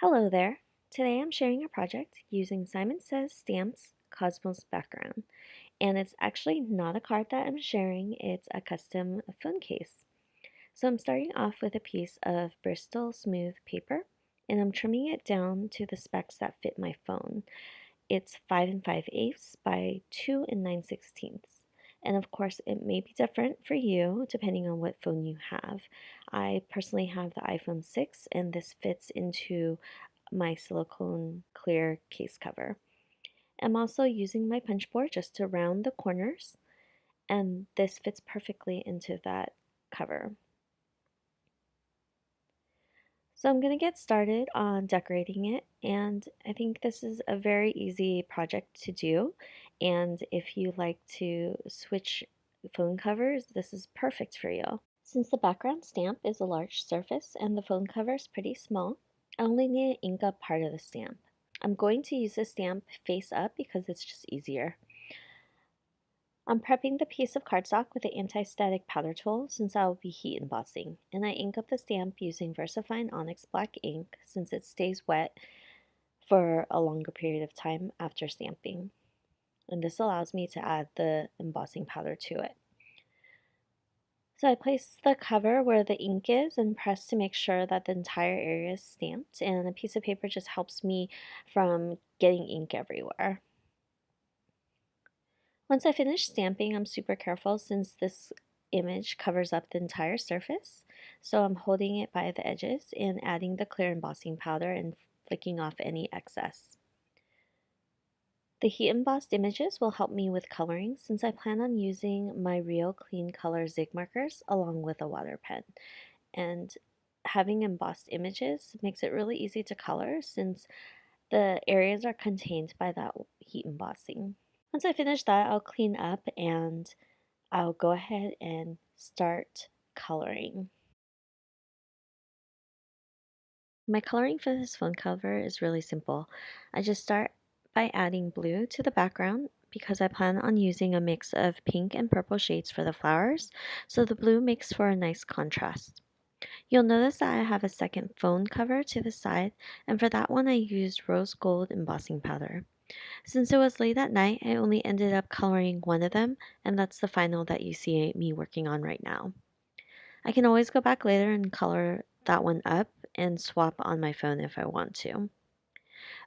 Hello there. Today I'm sharing a project using Simon Says Stamps Cosmos background. And it's actually not a card that I'm sharing, it's a custom phone case. So I'm starting off with a piece of Bristol smooth paper and I'm trimming it down to the specs that fit my phone. It's 5 and 5/8 by 2 and 9/16. And of course, it may be different for you depending on what phone you have. I personally have the iPhone 6 and this fits into my silicone clear case cover. I'm also using my punch board just to round the corners, and this fits perfectly into that cover. So I'm going to get started on decorating it, and I think this is a very easy project to do. And if you like to switch phone covers, this is perfect for you. Since the background stamp is a large surface and the phone cover is pretty small, I only need to ink up part of the stamp. I'm going to use the stamp face up because it's just easier. I'm prepping the piece of cardstock with the anti-static powder tool since I will be heat embossing, and I ink up the stamp using VersaFine Onyx Black ink since it stays wet for a longer period of time after stamping. And this allows me to add the embossing powder to it. So I place the cover where the ink is and press to make sure that the entire area is stamped, and a piece of paper just helps me from getting ink everywhere. Once I finish stamping, I'm super careful since this image covers up the entire surface. So I'm holding it by the edges and adding the clear embossing powder and flicking off any excess. The heat embossed images will help me with coloring since I plan on using my Real Clean Color Zig markers along with a water pen. And having embossed images makes it really easy to color since the areas are contained by that heat embossing. Once I finish that, I'll clean up and I'll go ahead and start coloring. My coloring for this phone cover is really simple. I just start by adding blue to the background because I plan on using a mix of pink and purple shades for the flowers, so the blue makes for a nice contrast. You'll notice that I have a second phone cover to the side, and for that one I used rose gold embossing powder. Since it was late at night, I only ended up coloring one of them, and that's the final that you see me working on right now. I can always go back later and color that one up and swap on my phone if I want to.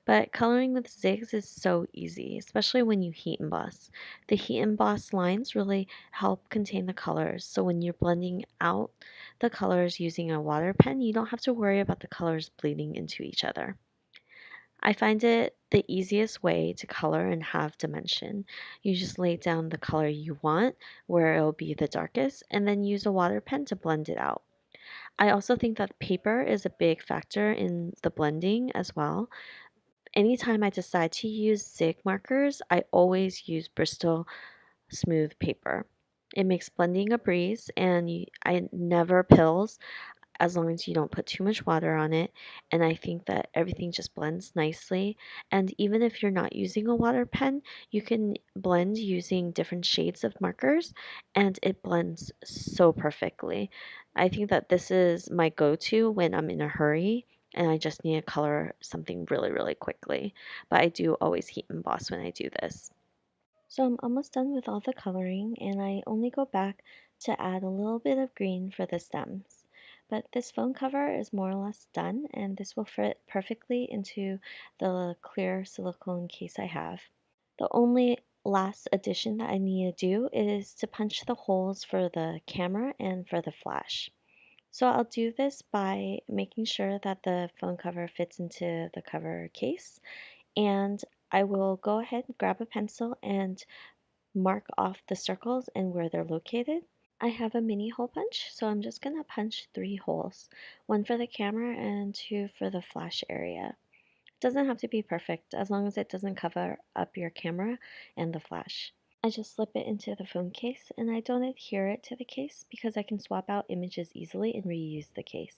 But coloring with zigs is so easy, especially when you heat emboss. The heat emboss lines really help contain the colors, so when you're blending out the colors using a water pen, you don't have to worry about the colors bleeding into each other. I find it the easiest way to color and have dimension. You just lay down the color you want, where it'll be the darkest, and then use a water pen to blend it out. I also think that paper is a big factor in the blending as well. Anytime I decide to use zig markers, I always use Bristol smooth paper. It makes blending a breeze and I never pills as long as you don't put too much water on it. And I think that everything just blends nicely. And even if you're not using a water pen, you can blend using different shades of markers and it blends so perfectly. I think that this is my go-to when I'm in a hurry and I just need to color something really, really quickly. But I do always heat emboss when I do this. So I'm almost done with all the coloring and I only go back to add a little bit of green for the stems. But this phone cover is more or less done and this will fit perfectly into the clear silicone case I have. The only last addition that I need to do is to punch the holes for the camera and for the flash. So I'll do this by making sure that the phone cover fits into the cover case, and I will go ahead and grab a pencil and mark off the circles and where they're located. I have a mini hole punch, so I'm just going to punch 3 holes, one for the camera and 2 for the flash area. It doesn't have to be perfect as long as it doesn't cover up your camera and the flash. I just slip it into the phone case and I don't adhere it to the case because I can swap out images easily and reuse the case.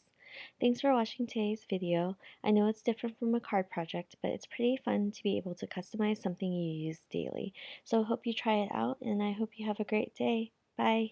Thanks for watching today's video. I know it's different from a card project, but it's pretty fun to be able to customize something you use daily. So I hope you try it out and I hope you have a great day. Bye!